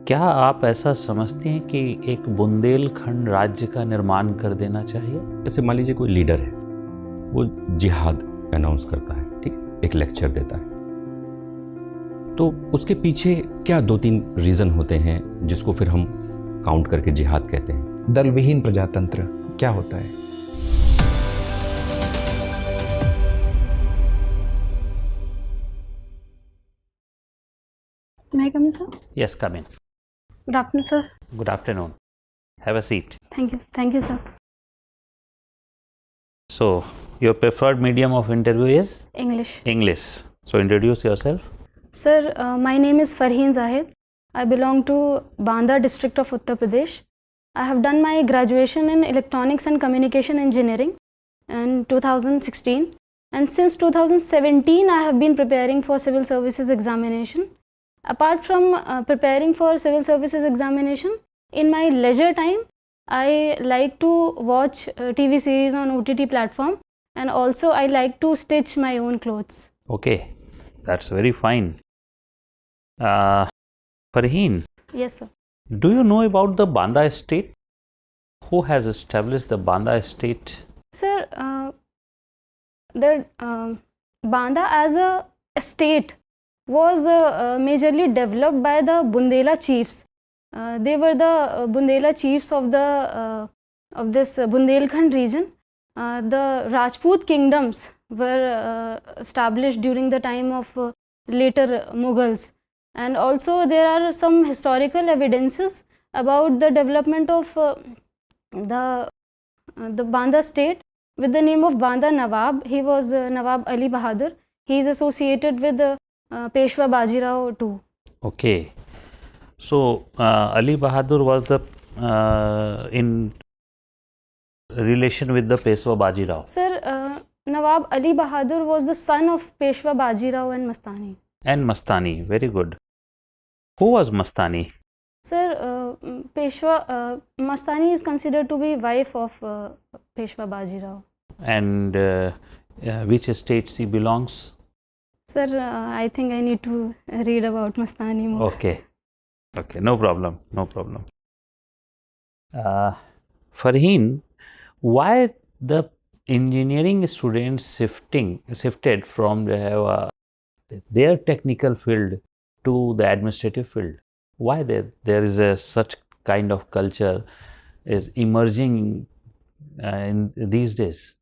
क्या आप ऐसा समझते हैं कि एक बुंदेलखंड राज्य का निर्माण कर देना चाहिए? जैसे मान लीजिए कोई लीडर है, वो जिहाद अनाउंस करता है, ठीक है, एक लेक्चर देता है, तो उसके पीछे क्या 2-3 रीजन होते हैं जिसको फिर हम काउंट करके जिहाद कहते हैं? दलविहीन प्रजातंत्र क्या होता है? May I come in, sir? Yes, come in. Good afternoon, sir. Good afternoon. Have a seat. Thank you, sir. So, your preferred medium of interview is? English. English. So, introduce yourself. Sir, my name is Farheen Zahid. I belong to Banda district of Uttar Pradesh. I have done my graduation in Electronics and Communication Engineering in 2016. And since 2017, I have been preparing for civil services examination. Apart from preparing for civil services examination, in my leisure time, I like to watch TV series on OTT platform, and also I like to stitch my own clothes. Okay, that's very fine. Farheen, Yes, sir. do you know about the Banda Estate? Who has established the Banda Estate? Sir, the Banda as a state was majorly developed by the Bundela chiefs. They were the Bundela chiefs of this Bundelkhand region. The Rajput kingdoms were established during the time of later Mughals, and also there are some historical evidences about the development of the Banda state with the name of Banda Nawab. He was Nawab Ali Bahadur. He is associated with Peshwa Bajirao too. Okay. So, Ali Bahadur was the in relation with the Peshwa Bajirao. Sir, Nawab Ali Bahadur was the son of Peshwa Bajirao and Mastani. And Mastani, very good. Who was Mastani? Sir, Mastani is considered to be wife of Peshwa Bajirao. And which state she belongs? Sir, I think I need to read about Mastani more. Okay, no problem. Farheen, why the engineering students shifted from their technical field to the administrative field? Why there is such kind of culture is emerging in these days?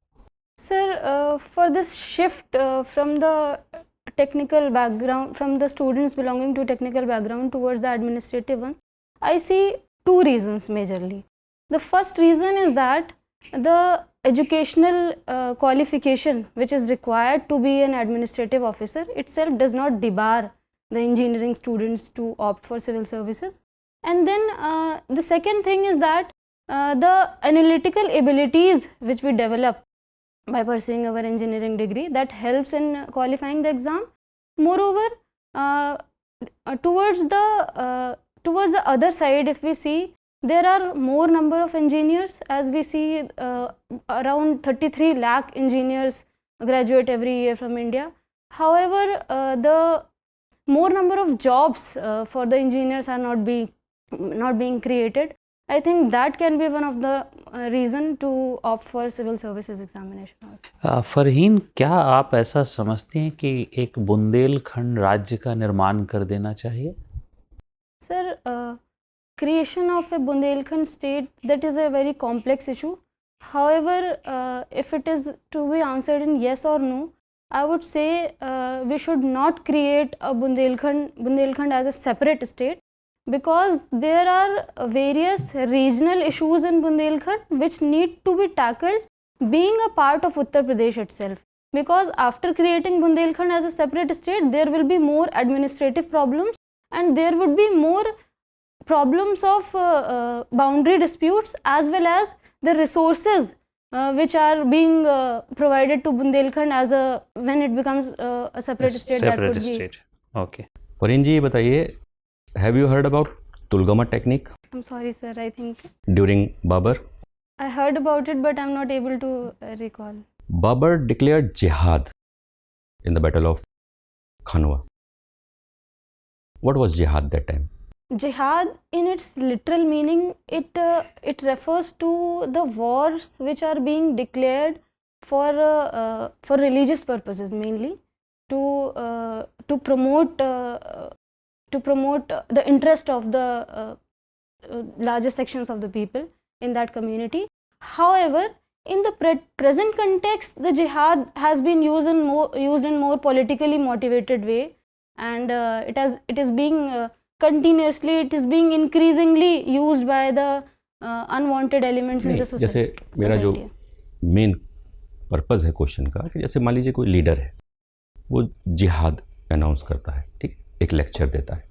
Sir, for this shift from the technical background, from the students belonging to technical background towards the administrative ones, I see 2 reasons majorly. The first reason is that the educational qualification which is required to be an administrative officer itself does not debar the engineering students to opt for civil services. And then the second thing is that the analytical abilities which we develop by pursuing our engineering degree, that helps in qualifying the exam. Moreover, towards the other side, if we see, there are more number of engineers, as we see around 33 lakh engineers graduate every year from India. However, the more number of jobs for the engineers are not being created. I think that can be one of the reason to opt for civil services examination also. Farheen, क्या आप ऐसा समझते हैं कि एक बुंदेलखंड राज्य का निर्माण कर देना चाहिए? Sir, creation of a Bundelkhand state, that is a very complex issue. However, if it is to be answered in yes or no, I would say we should not create a Bundelkhand as a separate state, because there are various regional issues in Bundelkhand which need to be tackled being a part of Uttar Pradesh itself. Because after creating Bundelkhand as a separate state, there will be more administrative problems, and there would be more problems of boundary disputes, as well as the resources which are being provided to Bundelkhand when it becomes a separate state. Separate state. Okay. Farheen जी, ये बताइए, have you heard about Tulgama technique? I'm sorry, sir. I think During Babur? I heard about it, but I'm not able to recall. Babur declared jihad in the Battle of Khanwa. What was jihad that time? jihad in its literal meaning, it refers to the wars which are being declared for religious purposes, mainly to promote the interest of the largest sections of the people in that community. However, in the present context, the jihad has been used in more politically motivated way, and it is being continuously, it is being increasingly used by the unwanted elements in the society. जैसे मेरा जो main purpose है question का, कि जैसे मान लीजिए कोई लीडर है, वो जिहाद अनाउंस करता है, ठीक, एक लेक्चर देता है,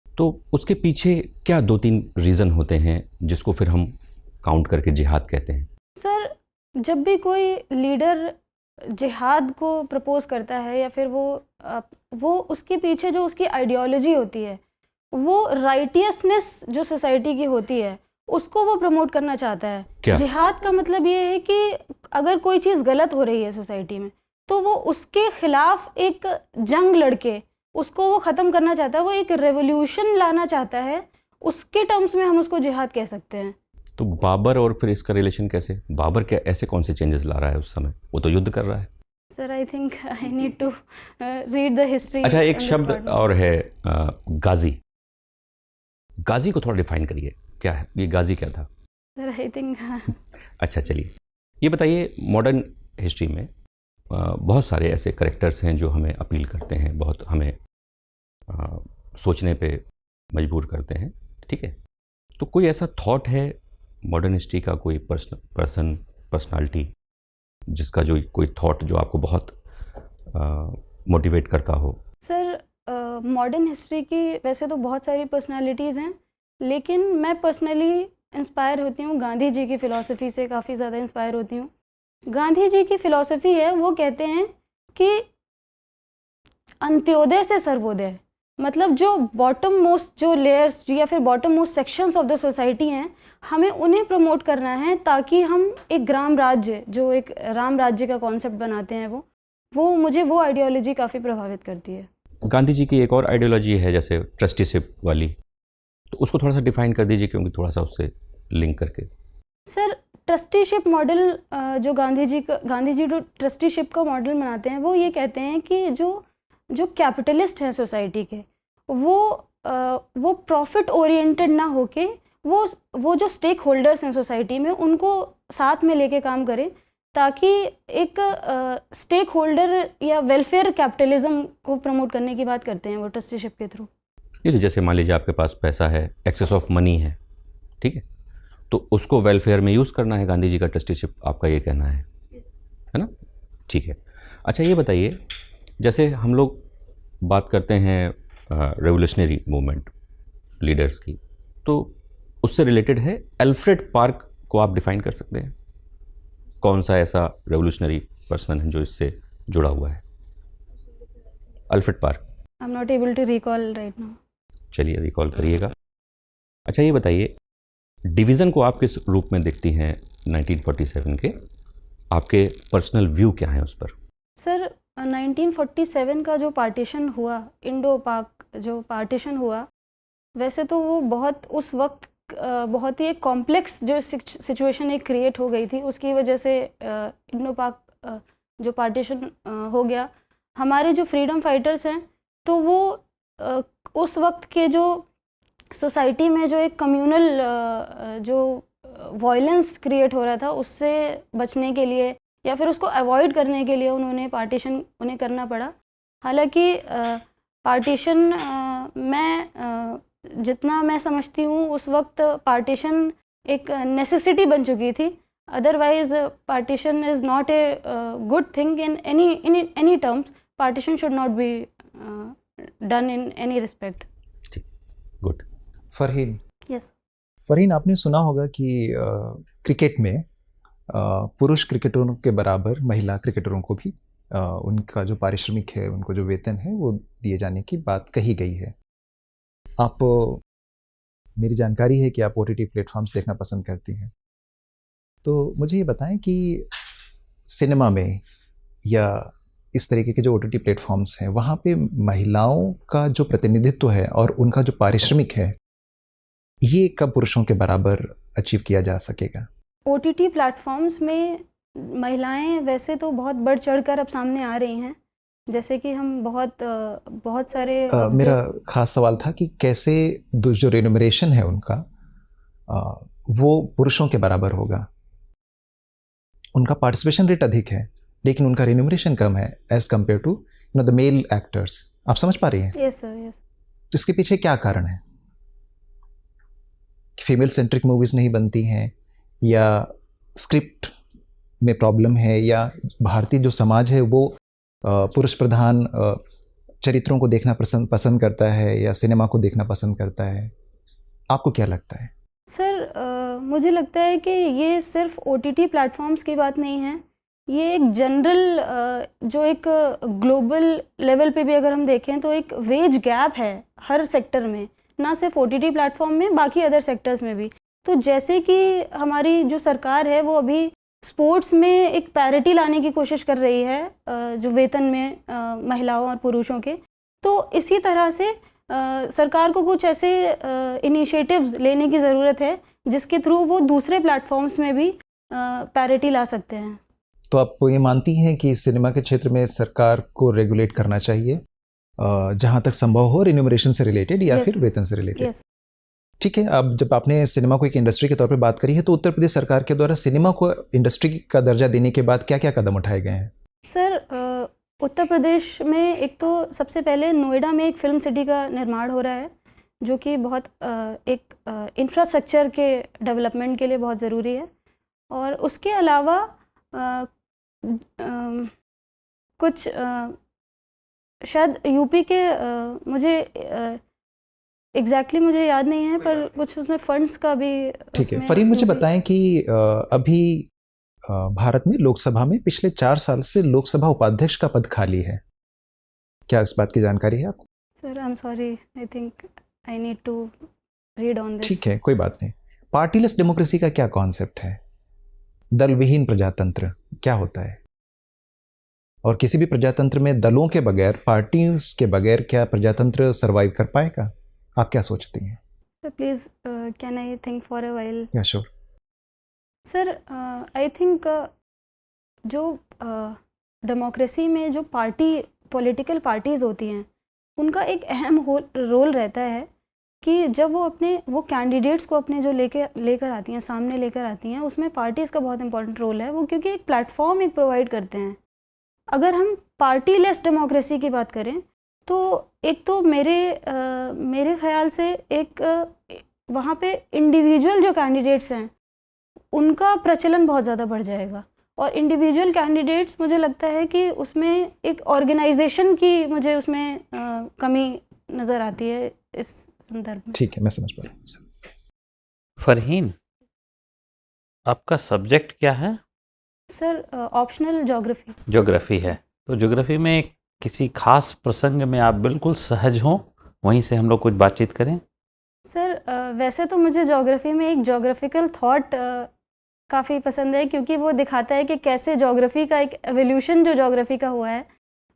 तो उसके पीछे क्या 2-3 रीज़न होते हैं जिसको फिर हम काउंट करके जिहाद कहते हैं? सर, जब भी कोई लीडर जिहाद को प्रपोज करता है, या फिर वो उसके पीछे जो उसकी आइडियोलॉजी होती है, वो राइटियसनेस जो सोसाइटी की होती है, उसको वो प्रमोट करना चाहता है। क्या? जिहाद का मतलब ये है कि अगर कोई चीज़ गलत हो रही है सोसाइटी में, तो वो उसके खिलाफ एक जंग लड़के उसको वो ख़त्म करना चाहता है, वो एक रेवोल्यूशन लाना चाहता है। उसके टर्म्स में हम उसको जिहाद कह सकते हैं। तो बाबर और फिर इसका रिलेशन कैसे? बाबर क्या ऐसे कौन से चेंजेस ला रहा है उस समय? वो तो युद्ध कर रहा है। Sir, I think I need to read the history. अच्छा, एक शब्द और है गाजी। गाजी को थोड़ा डिफाइन करिए, क्या है ये? गाजी क्या था? सर, आई थिंक अच्छा, चलिए ये बताइए, मॉडर्न हिस्ट्री में बहुत सारे ऐसे करेक्टर्स हैं जो हमें अपील करते हैं, बहुत हमें सोचने पे मजबूर करते हैं, ठीक है? तो कोई ऐसा थॉट है मॉडर्न हिस्ट्री का, कोई पर्सनालिटी जिसका जो कोई थॉट जो आपको बहुत मोटिवेट करता हो? सर, मॉडर्न हिस्ट्री की वैसे तो बहुत सारी पर्सनालिटीज़ हैं, लेकिन मैं पर्सनली इंस्पायर होती हूँ गांधी जी की फ़िलॉसफी से, काफ़ी ज़्यादा इंस्पायर होती हूँ। गांधी जी की फ़िलॉसफी है, वो कहते हैं कि अंत्योदय से सर्वोदय, मतलब जो बॉटम मोस्ट जो लेयर्स या फिर bottom most sections of the society हैं, हमें उन्हें प्रमोट करना है, ताकि हम एक ग्राम राज्य, जो एक राम राज्य का कॉन्सेप्ट बनाते हैं, वो मुझे वो आइडियोलॉजी काफ़ी प्रभावित करती है। गांधी जी की एक और आइडियोलॉजी है जैसे ट्रस्टीशिप वाली, तो उसको थोड़ा सा डिफाइन कर दीजिए, क्योंकि थोड़ा सा उससे लिंक करके। सर, ट्रस्टीशिप मॉडल जो गांधी जी जो ट्रस्टीशिप का मॉडल बनाते हैं, वो ये कहते हैं कि जो कैपिटलिस्ट हैं सोसाइटी के, वो प्रॉफिट ओरिएंटेड ना होके वो जो स्टेक होल्डर्स हैं सोसाइटी में, उनको साथ में लेके काम करें, ताकि एक स्टेक होल्डर या वेलफेयर कैपिटलिज्म को प्रमोट करने की बात करते हैं वो ट्रस्टीशिप के थ्रू। ये जैसे मान लीजिए आपके पास पैसा है, एक्सेस ऑफ मनी है, ठीक है, तो उसको वेलफेयर में यूज़ करना है, गांधी जी का ट्रस्टीशिप, आपका ये कहना है ना? ठीक है। अच्छा, ये बताइए, जैसे हम लोग बात करते हैं रेवोल्यूशनरी मूवमेंट लीडर्स की, तो उससे रिलेटेड है अल्फ्रेड पार्क को आप डिफाइन कर सकते हैं? कौन सा ऐसा रेवोल्यूशनरी पर्सन है जो इससे जुड़ा हुआ है? Alfred park. I am not able to recall right now. चलिए रिकॉल करिएगा। अच्छा, ये बताइए, डिवीज़न को आप किस रूप में देखती हैं 1947 के? आपके पर्सनल व्यू क्या है उस पर? सर, 1947 का जो पार्टीशन हुआ, इंडो पाक जो पार्टीशन हुआ, वैसे तो वो बहुत उस वक्त बहुत ही एक कॉम्प्लेक्स जो सिचुएशन एक क्रिएट हो गई थी, उसकी वजह से इंडो पाक जो पार्टीशन हो गया। हमारे जो फ्रीडम फाइटर्स हैं, तो वो उस वक्त के जो सोसाइटी में जो एक कम्युनल जो वायलेंस क्रिएट हो रहा था, उससे बचने के लिए या फिर उसको अवॉइड करने के लिए उन्होंने पार्टीशन उन्हें करना पड़ा। हालांकि पार्टीशन मैं जितना मैं समझती हूँ, उस वक्त पार्टीशन एक नेसेसिटी बन चुकी थी। Otherwise partition is not a good thing in any terms. Partition should not be done in any respect. Good. Farheen, yes. Farheen, आपने सुना होगा कि क्रिकेट में पुरुष क्रिकेटरों के बराबर महिला क्रिकेटरों को भी उनका जो पारिश्रमिक है, उनको जो वेतन है, वो दिए जाने की बात कही गई है। आप, मेरी जानकारी है कि आप OTT प्लेटफॉर्म्स देखना पसंद करती हैं, तो मुझे ये बताएं कि सिनेमा में या इस तरीके के जो OTT प्लेटफॉर्म्स हैं वहाँ पे महिलाओं का जो प्रतिनिधित्व है और उनका जो पारिश्रमिक है ये कब पुरुषों के बराबर अचीव किया जा सकेगा? OTT प्लेटफॉर्म्स में महिलाएं वैसे तो बहुत बढ़ चढ़कर अब सामने आ रही हैं, जैसे कि हम बहुत सारे मेरा खास सवाल था कि कैसे जो रेन्यूमरेशन है उनका वो पुरुषों के बराबर होगा। उनका पार्टिसिपेशन रेट अधिक है लेकिन उनका रेन्यूमरेशन कम है as compared to the male actors. आप समझ पा रही हैं? Yes sir, yes. तो इसके पीछे क्या कारण है? फीमेल सेंट्रिक मूवीज नहीं बनती हैं या स्क्रिप्ट में प्रॉब्लम है या भारतीय जो समाज है वो पुरुष प्रधान चरित्रों को देखना पसंद करता है या सिनेमा को देखना पसंद करता है? आपको क्या लगता है? सर मुझे लगता है कि ये सिर्फ OTT प्लेटफॉर्म्स की बात नहीं है, ये एक जनरल जो एक ग्लोबल लेवल पे भी अगर हम देखें तो एक वेज गैप है हर सेक्टर में, ना सिर्फ OTT प्लेटफॉर्म में, बाकी अदर सेक्टर्स में भी। तो जैसे कि हमारी जो सरकार है वो अभी स्पोर्ट्स में एक पैरिटी लाने की कोशिश कर रही है जो वेतन में महिलाओं और पुरुषों के, तो इसी तरह से सरकार को कुछ ऐसे इनिशिएटिव्स लेने की ज़रूरत है जिसके थ्रू वो दूसरे प्लेटफॉर्म्स में भी पैरिटी ला सकते हैं। तो आप ये मानती हैं कि सिनेमा के क्षेत्र में सरकार को रेगुलेट करना चाहिए जहाँ तक संभव हो, रिन्यूमरेशन से रिलेटेड या फिर वेतन से रिलेटेड? ठीक है। अब जब आपने सिनेमा को एक इंडस्ट्री के तौर पे बात करी है तो उत्तर प्रदेश सरकार के द्वारा सिनेमा को इंडस्ट्री का दर्जा देने के बाद क्या क्या कदम उठाए गए हैं? सर उत्तर प्रदेश में एक तो सबसे पहले नोएडा में एक फिल्म सिटी का निर्माण हो रहा है जो कि बहुत एक इंफ्रास्ट्रक्चर के डेवलपमेंट के लिए बहुत ज़रूरी है। और उसके अलावा कुछ शायद यूपी के मुझे एग्जैक्टली मुझे याद नहीं है पर कुछ उसमें फंड्स का भी। ठीक है फरीन, मुझे बताएं कि अभी भारत में लोकसभा में पिछले 4 साल से लोकसभा उपाध्यक्ष का पद खाली है, क्या इस बात की जानकारी है आपको? Sir I am sorry, I think I need to read on this. ठीक है, कोई बात नहीं। पार्टीलेस डेमोक्रेसी का क्या कॉन्सेप्ट है? दल विहीन प्रजातंत्र क्या होता है? और किसी भी प्रजातंत्र में दलों के बगैर, पार्टियों के बगैर क्या प्रजातंत्र सरवाइव कर पाएगा? आप क्या सोचती हैं? Sir please can I think for a while? या श्योर। सर आई थिंक जो डेमोक्रेसी में जो पॉलिटिकल पार्टीज़ होती हैं उनका एक अहम रोल रहता है कि जब वो कैंडिडेट्स को अपने जो लेकर आती हैं, सामने लेकर आती हैं, उसमें पार्टीज़ का बहुत इंपॉर्टेंट रोल है। वो क्योंकि एक प्लेटफॉर्म एक प्रोवाइड करते हैं। अगर हम पार्टीलेस डेमोक्रेसी की बात करें तो एक तो मेरे ख्याल से एक वहाँ पे इंडिविजुअल जो कैंडिडेट्स हैं उनका प्रचलन बहुत ज़्यादा बढ़ जाएगा। और इंडिविजुअल कैंडिडेट्स मुझे लगता है कि उसमें एक ऑर्गेनाइजेशन की मुझे उसमें कमी नज़र आती है इस संदर्भ में। ठीक है, मैं समझ पा रहा हूँ। फरहीन, आपका सब्जेक्ट क्या है? सर ऑप्शनल ज्योग्राफी है। तो ज्योग्राफी में किसी खास प्रसंग में आप बिल्कुल सहज हों, वहीं से हम लोग कुछ बातचीत करें। सर वैसे तो मुझे ज्योग्राफी में एक ज्योग्राफिकल थॉट काफ़ी पसंद है क्योंकि वो दिखाता है कि कैसे ज्योग्राफी का एक एवोल्यूशन जो ज्योग्राफी का हुआ है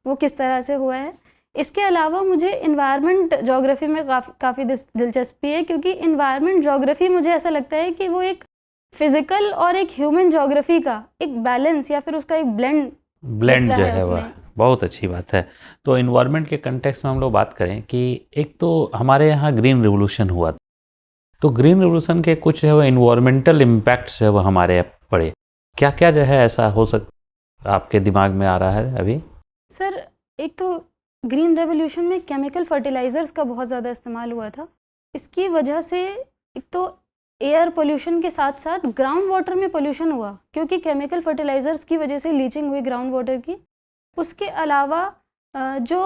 वो किस तरह से हुआ है। इसके अलावा मुझे इन्वायरमेंट ज्योग्राफी में काफ़ी दिलचस्पी है क्योंकि इन्वायरमेंट ज्योग्राफी मुझे ऐसा लगता है कि वो एक फिज़िकल और एक ह्यूमन ज्योग्राफी का एक बैलेंस या फिर उसका एक ब्लेंड जो है वह बहुत अच्छी बात है। तो इन्वायरमेंट के कंटेक्स्ट में हम लोग बात करें कि एक तो हमारे यहाँ ग्रीन रिवोल्यूशन हुआ, तो ग्रीन रिवोल्यूशन के कुछ है वो इन्वायरमेंटल इम्पैक्ट्स है वो हमारे पड़े, क्या क्या जो है ऐसा हो सकता आपके दिमाग में आ रहा है अभी? सर एक तो ग्रीन रेवोल्यूशन में केमिकल फर्टिलाइज़र्स का बहुत ज़्यादा इस्तेमाल हुआ था। इसकी वजह से एक तो एयर पोल्यूशन के साथ साथ ग्राउंड वाटर में पोल्यूशन हुआ क्योंकि केमिकल फर्टिलाइज़र्स की वजह से लीचिंग हुई ग्राउंड वाटर की। उसके अलावा जो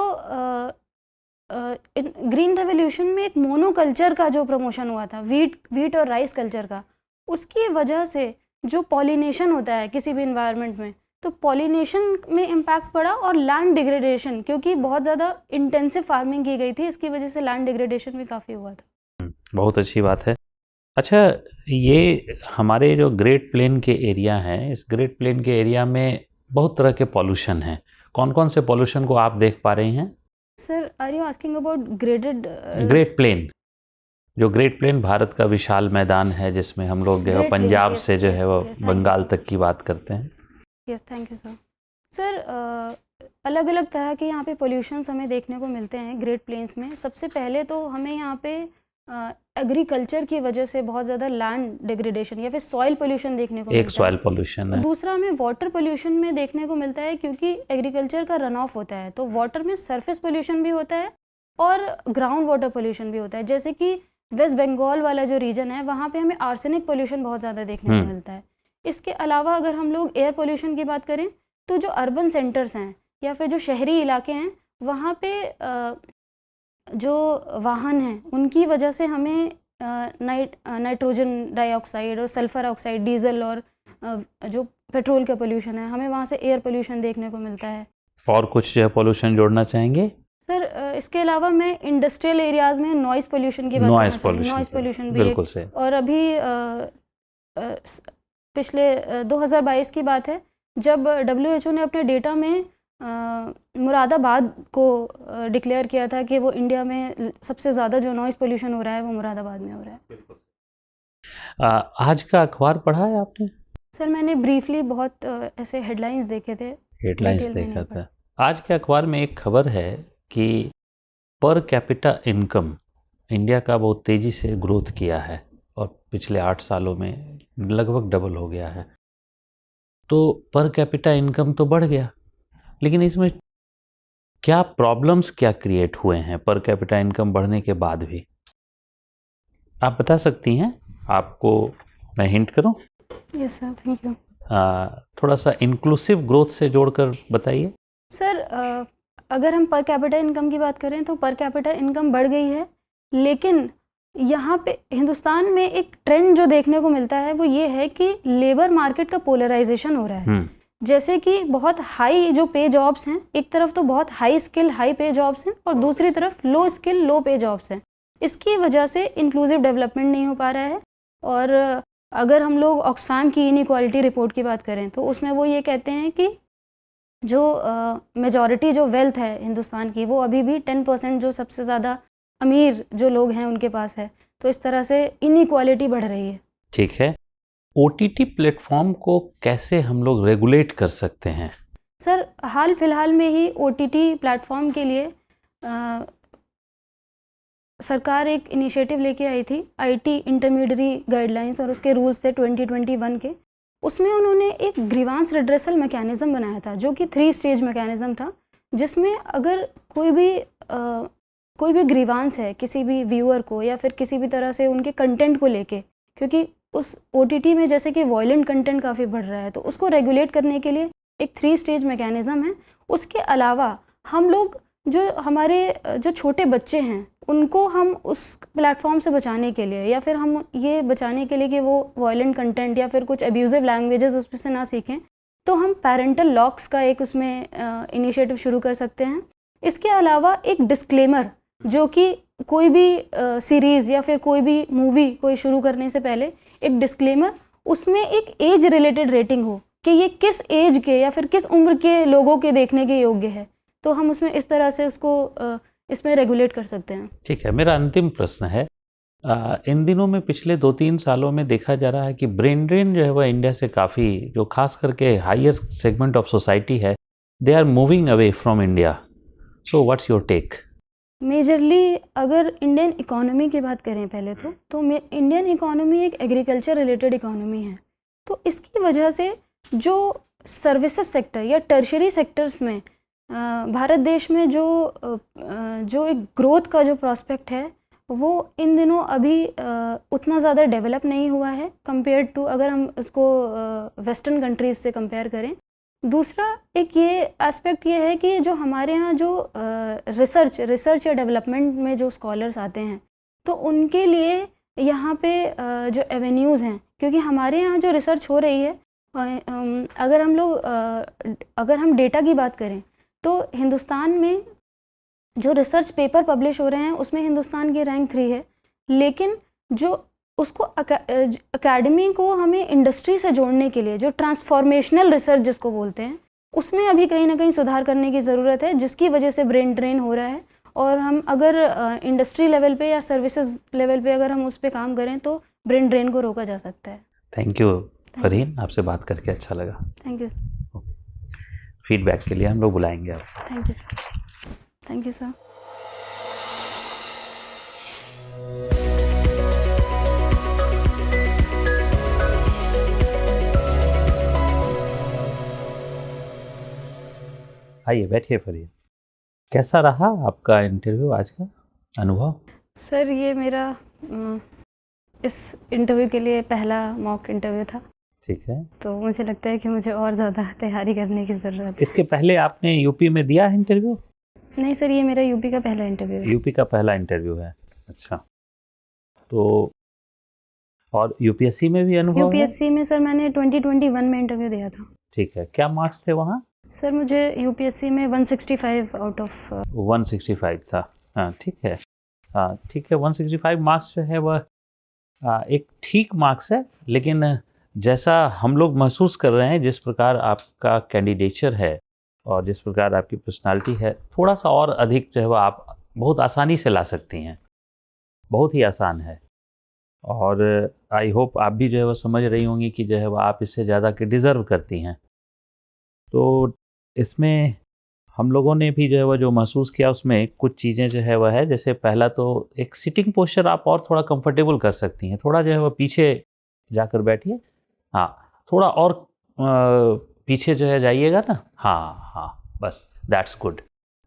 ग्रीन रेवोल्यूशन में एक मोनोकल्चर का जो प्रमोशन हुआ था, वीट और राइस कल्चर का, उसकी वजह से जो पॉलिनेशन होता है किसी भी इन्वायरमेंट में, तो पॉलिनेशन में इम्पैक्ट पड़ा और लैंड डिग्रेडेशन, क्योंकि बहुत ज़्यादा इंटेंसिव फार्मिंग की गई थी, इसकी वजह से लैंड डिग्रेडेशन भी काफ़ी हुआ था। बहुत अच्छी बात है। अच्छा, ये हमारे जो ग्रेट प्लेन के एरिया हैं, इस ग्रेट प्लेन के एरिया में बहुत तरह के पॉल्यूशन हैं। कौन कौन से पॉल्यूशन को आप देख पा रही हैं? Sir, are you asking about graded? Great plain, जो ग्रेट प्लेन भारत का विशाल मैदान है जिसमें हम लोग Great पंजाब Plains, से जो yes, है वो yes, thank बंगाल you. तक की बात करते हैं। Yes, thank you sir. Sir, अलग अलग तरह के यहाँ पे पोल्यूशंस हमें देखने को मिलते हैं ग्रेट प्लेन्स में। सबसे पहले तो हमें यहाँ पे एग्रीकल्चर की वजह से बहुत ज़्यादा लैंड डिग्रेडेशन या फिर सॉइल पोल्यूशन देखने को एक मिलता सॉइल है। पोल्यूशन है। दूसरा हमें वाटर पोल्यूशन में देखने को मिलता है, क्योंकि एग्रीकल्चर का रन ऑफ होता है तो वाटर में सरफेस पोल्यूशन भी होता है और ग्राउंड वाटर पोल्यूशन भी होता है। जैसे कि वेस्ट बंगाल वाला जो रीजन है वहाँ पे हमें आर्सेनिक पोल्यूशन बहुत ज़्यादा देखने को मिलता है। इसके अलावा अगर हम लोग एयर पोल्यूशन की बात करें तो जो अर्बन सेंटर्स हैं या फिर जो शहरी इलाके हैं वहाँ पे जो वाहन हैं उनकी वजह से हमें नाइट्रोजन डाइऑक्साइड और सल्फर ऑक्साइड, डीजल और जो पेट्रोल का पोल्यूशन है, हमें वहाँ से एयर पोल्यूशन देखने को मिलता है। और कुछ जो है पोल्यूशन जोड़ना चाहेंगे? सर, इसके अलावा मैं इंडस्ट्रियल एरियाज़ में नॉइज़ पोल्यूशन की बात करना चाहूँगी। नॉइज़ पोल्यूशन भी बिल्कुल से। और अभी पिछले 2022 की बात है जब WHO ने अपने डेटा में मुरादाबाद को डिक्लेयर किया था कि वो इंडिया में सबसे ज़्यादा जो नॉइज़ पोल्यूशन हो रहा है वो मुरादाबाद में हो रहा है। आज का अखबार पढ़ा है आपने? सर, मैंने ब्रीफली बहुत ऐसे हेडलाइंस देखे थे। हेडलाइंस देखा था। आज के अखबार में एक खबर है कि पर कैपिटा इनकम इंडिया का बहुत तेज़ी से ग्रोथ किया है और पिछले 8 सालों में लगभग डबल हो गया है। तो पर कैपिटा इनकम तो बढ़ गया, लेकिन इसमें क्या प्रॉब्लम्स क्या क्रिएट हुए हैं पर कैपिटा इनकम बढ़ने के बाद भी? आप बता सकती हैं? आपको मैं हिंट करूं? Yes sir, thank you. थोड़ा सा इंक्लूसिव ग्रोथ से जोड़कर बताइए। सर, अगर हम पर कैपिटा इनकम की बात करें तो पर कैपिटा इनकम बढ़ गई है, लेकिन यहाँ पे हिंदुस्तान में एक ट्रेंड जो देखने को मिलता है वो ये है कि लेबर मार्केट का पोलराइजेशन हो रहा है। जैसे कि बहुत हाई जो पे जॉब्स हैं, एक तरफ तो बहुत हाई स्किल हाई पे जॉब्स हैं और दूसरी तरफ लो स्किल लो पे जॉब्स हैं। इसकी वजह से इंक्लूसिव डेवलपमेंट नहीं हो पा रहा है। और अगर हम लोग ऑक्सफैम की इनइक्वालिटी रिपोर्ट की बात करें तो उसमें वो ये कहते हैं कि जो मेजॉरिटी जो वेल्थ है हिंदुस्तान की वो अभी भी 10% जो सबसे ज़्यादा अमीर जो लोग हैं उनके पास है। तो इस तरह से इनइक्वालिटी बढ़ रही है। ठीक है, OTT प्लेटफॉर्म को कैसे हम लोग रेगुलेट कर सकते हैं? सर, हाल फिलहाल में ही OTT प्लेटफॉर्म के लिए सरकार एक इनिशिएटिव लेके आई थी, IT इंटरमीडियरी गाइडलाइंस, और उसके रूल्स थे 2021 के। उसमें उन्होंने एक ग्रीवांस रिड्रेसल मैकेनिज़्म बनाया था जो कि 3 स्टेज मैकेनिज़्म था, जिसमें अगर कोई भी ग्रीवांस है किसी भी व्यूअर को या फिर किसी भी तरह से उनके कंटेंट को लेके, क्योंकि उस OTT में जैसे कि वॉयलेंट कंटेंट काफ़ी बढ़ रहा है, तो उसको रेगुलेट करने के लिए एक 3 स्टेज मैकेनिज़्म है। उसके अलावा हम लोग जो हमारे जो छोटे बच्चे हैं उनको हम उस प्लेटफॉर्म से बचाने के लिए या फिर हम ये बचाने के लिए कि वो वॉयलेंट कंटेंट या फिर कुछ एब्यूजिव लैंग्वेजेस उसमें से ना सीखें, तो हम पेरेंटल लॉक्स का एक उसमें इनिशिएटिव शुरू कर सकते हैं। इसके अलावा एक डिस्क्लेमर, जो कि कोई भी सीरीज़ या फिर कोई भी मूवी कोई शुरू करने से पहले एक डिस्क्लेमर, उसमें एक एज रिलेटेड रेटिंग हो कि ये किस एज के या फिर किस उम्र के लोगों के देखने के योग्य है, तो हम उसमें इस तरह से उसको इसमें रेगुलेट कर सकते हैं। ठीक है, मेरा अंतिम प्रश्न है, इन दिनों में पिछले 2-3 सालों में देखा जा रहा है कि ब्रेन ड्रेन जो है वह इंडिया से काफ़ी, जो खास करके हायर सेगमेंट ऑफ सोसाइटी है, they are moving away from India. So what's your take? Majorly अगर इंडियन इकोनॉमी की बात करें पहले तो इंडियन इकोनॉमी एक एग्रीकल्चर रिलेटेड इकोनॉमी है। तो इसकी वजह से जो सर्विसेज सेक्टर या टर्शरी सेक्टर्स में भारत देश में जो एक ग्रोथ का जो प्रॉस्पेक्ट है वो इन दिनों अभी उतना ज़्यादा डेवलप नहीं हुआ है कंपेयर टू, अगर हम इसको वेस्टर्न कंट्रीज़ से कंपेयर करें। दूसरा एक ये एस्पेक्ट ये है कि जो हमारे यहाँ जो रिसर्च या डेवलपमेंट में जो स्कॉलर्स आते हैं तो उनके लिए यहाँ पे जो एवेन्यूज़ हैं, क्योंकि हमारे यहाँ जो रिसर्च हो रही है, अगर हम डेटा की बात करें तो हिंदुस्तान में जो रिसर्च पेपर पब्लिश हो रहे हैं उसमें हिंदुस्तान की रैंक 3 है, लेकिन जो उसको अकेडमी को हमें इंडस्ट्री से जोड़ने के लिए जो ट्रांसफॉर्मेशनल रिसर्च जिसको बोलते हैं उसमें अभी कहीं ना कहीं सुधार करने की ज़रूरत है, जिसकी वजह से ब्रेन ड्रेन हो रहा है। और हम अगर इंडस्ट्री लेवल पे या सर्विसेज लेवल पे अगर हम उस पर काम करें तो ब्रेन ड्रेन को रोका जा सकता है। थैंक यू फरहीन, आपसे बात करके अच्छा लगा। Thank you. फीडबैक के लिए हम लोग बुलाएंगे आपको। Thank you. Thank you sir. आइए बैठिए फरहीन, कैसा रहा आपका इंटरव्यू, आज का अनुभव? सर ये मेरा इस इंटरव्यू के लिए पहला मॉक इंटरव्यू था। ठीक है। तो मुझे लगता है कि मुझे और ज़्यादा तैयारी करने की ज़रूरत है। इसके पहले आपने यूपी में दिया है इंटरव्यू? नहीं सर, ये मेरा यूपी का पहला इंटरव्यू है। यूपी का पहला इंटरव्यू है, अच्छा। तो और यूपीएससी में भी अनुभव है? यूपीएससी में सर मैंने 2021 में इंटरव्यू दिया था। ठीक है, क्या मार्क्स थे वहाँ? सर मुझे यूपीएससी में 165 आउट ऑफ 165 था। हाँ ठीक है, हाँ ठीक है। 165 मार्क्स जो है वह एक ठीक मार्क्स है, लेकिन जैसा हम लोग महसूस कर रहे हैं, जिस प्रकार आपका कैंडिडेचर है और जिस प्रकार आपकी पर्सनालिटी है, थोड़ा सा और अधिक जो है वह आप बहुत आसानी से ला सकती हैं, बहुत ही आसान है। और आई होप आप भी जो है वह समझ रही होंगी कि जो है वह आप इससे ज़्यादा के डिज़र्व करती हैं। तो इसमें हम लोगों ने भी जो है वह जो महसूस किया, उसमें कुछ चीज़ें जो है वह है, जैसे पहला तो एक सिटिंग पोस्चर आप और थोड़ा कंफर्टेबल कर सकती हैं। थोड़ा जो है वह पीछे जाकर बैठिए, हाँ थोड़ा और पीछे जो है जाइएगा ना, हाँ हाँ बस, दैट्स गुड।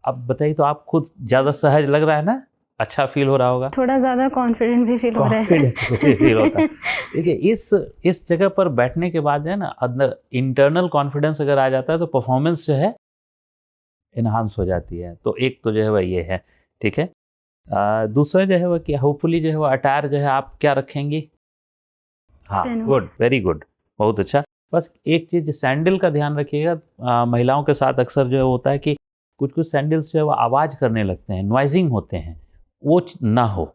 अब बताइए, तो आप खुद ज़्यादा सहज लग रहा है ना, अच्छा फील हो रहा होगा? थोड़ा ज़्यादा कॉन्फिडेंट भी फील हो रहा है। कॉन्फिडेंट फील होता है। देखिए इस जगह पर बैठने के बाद जो है ना, अंदर इंटरनल कॉन्फिडेंस अगर आ जाता है तो परफॉर्मेंस जो है इन्हांस हो जाती है। तो एक तो जो है वह ये है, ठीक है। दूसरा जो है वह कि होपफुली जो है वह अटायर जो है आप क्या रखेंगी? हाँ गुड, वेरी गुड, बहुत अच्छा। बस एक चीज़, सैंडल का ध्यान रखिएगा। महिलाओं के साथ अक्सर जो है होता है कि कुछ कुछ सैंडल्स जो है वो आवाज़ करने लगते हैं, नॉइजिंग होते हैं, वो ना हो,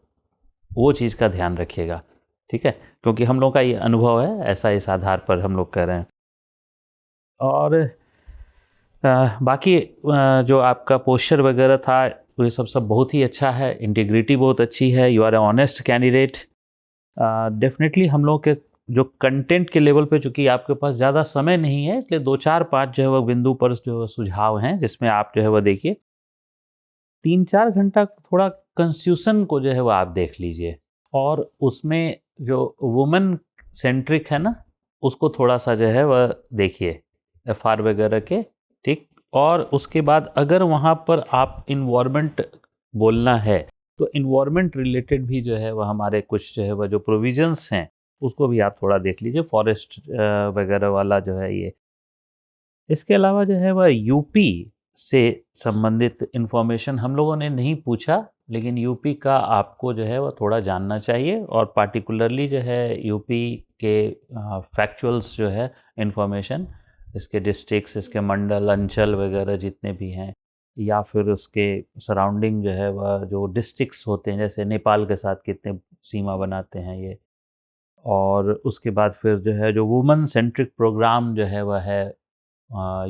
वो चीज़ का ध्यान रखिएगा, ठीक है। क्योंकि हम लोग का ये अनुभव है, ऐसा इस आधार पर हम लोग कह रहे हैं। और बाकी जो आपका पोस्चर वगैरह था वो सब बहुत ही अच्छा है, इंटीग्रिटी बहुत अच्छी है, you are a honest candidate. Definitely हम लोग के जो कंटेंट के लेवल पे, चूँकि आपके पास ज़्यादा समय नहीं है, इसलिए 2-4-5 जो है वह बिंदु पर जो सुझाव हैं, जिसमें आप जो है वह देखिए 3-4 घंटा थोड़ा कंफ्यूजन को जो है वह आप देख लीजिए, और उसमें जो वुमेन सेंट्रिक है ना, उसको थोड़ा सा जो है वह देखिए, एफआर वगैरह के, ठीक। और उसके बाद अगर वहाँ पर आप इन्वायरमेंट बोलना है तो इन्वायरमेंट रिलेटेड भी जो है वह हमारे कुछ जो है वह जो प्रोविजंस हैं उसको भी आप थोड़ा देख लीजिए, फॉरेस्ट वगैरह वाला जो है ये। इसके अलावा जो है वह यूपी से संबंधित इंफॉर्मेशन हम लोगों ने नहीं पूछा, लेकिन यूपी का आपको जो है वह थोड़ा जानना चाहिए, और पार्टिकुलरली जो है यूपी के फैक्चुअल्स जो है इंफॉर्मेशन, इसके डिस्ट्रिक्ट्स, इसके मंडल, अंचल वगैरह जितने भी हैं, या फिर उसके सराउंडिंग जो है वह जो डिस्ट्रिक्ट्स होते हैं, जैसे नेपाल के साथ कितने सीमा बनाते हैं ये। और उसके बाद फिर जो है जो वुमेन सेंट्रिक प्रोग्राम जो है वह है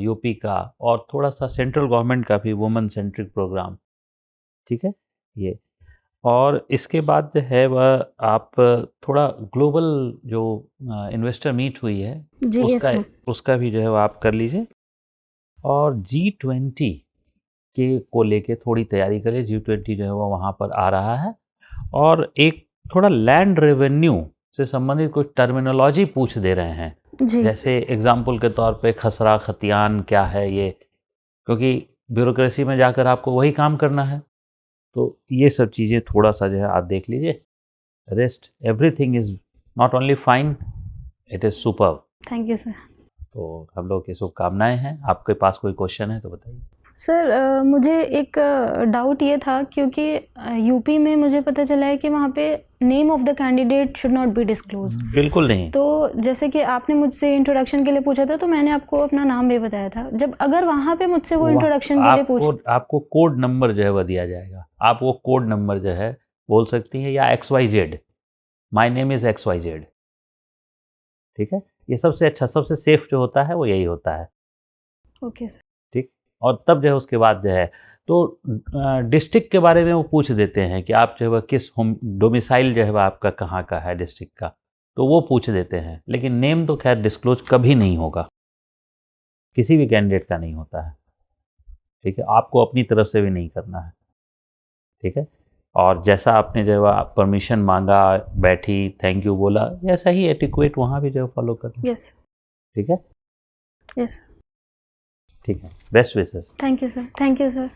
यूपी का, और थोड़ा सा सेंट्रल गवर्नमेंट का भी वुमेन सेंट्रिक प्रोग्राम, ठीक है ये। और इसके बाद जो है वह आप थोड़ा ग्लोबल जो इन्वेस्टर मीट हुई है उसका भी जो है वह आप कर लीजिए, और G20 के को लेके थोड़ी तैयारी करिए। G20 जो है वह वहाँ पर आ रहा है, और एक थोड़ा लैंड रेवेन्यू से संबंधित कुछ टर्मिनोलॉजी पूछ दे रहे हैं, जैसे एग्जाम्पल के तौर पे खसरा खतियान क्या है ये, क्योंकि ब्यूरोक्रेसी में जाकर आपको वही काम करना है। तो ये सब चीज़ें थोड़ा सा जो है आप देख लीजिए। Rest everything is not only fine, it is superb. Thank you sir. तो हम लोग की शुभकामनाएं हैं। आपके पास कोई क्वेश्चन है तो बताइए। सर मुझे एक डाउट ये था, क्योंकि यूपी में मुझे पता चला है कि वहाँ पे name of the candidate should not be disclose. बिल्कुल नहीं। तो जैसे कि आपने मुझसे इंट्रोडक्शन के लिए पूछा था, तो मैंने आपको अपना नाम भी बताया था। जब अगर वहाँ पे मुझसे वो इंट्रोडक्शन के लिए आपको कोड नंबर जो है वह दिया जाएगा, आप वो कोड नंबर जो है बोल सकती हैं, या XYZ, my name is XYZ, ठीक है। ये सबसे अच्छा, सबसे सेफ जो होता है वो यही होता है। Okay sir. ठीक। और तब जो है उसके बाद जो है तो डिस्ट्रिक्ट के बारे में वो पूछ देते हैं कि आप जो है किस होम डोमिसाइल जो है आपका कहाँ का है डिस्ट्रिक्ट का, तो वो पूछ देते हैं। लेकिन नेम तो खैर डिस्क्लोज कभी नहीं होगा, किसी भी कैंडिडेट का नहीं होता है। ठीक है, आपको अपनी तरफ से भी नहीं करना है। ठीक है, और जैसा आपने जो है परमिशन मांगा, बैठी, थैंक यू बोला, ऐसा ही एटिक्वेट वहाँ भी जो है फॉलो करना। यस। ठीक है, यस। ठीक है, best wishes. Thank you sir. Thank you sir.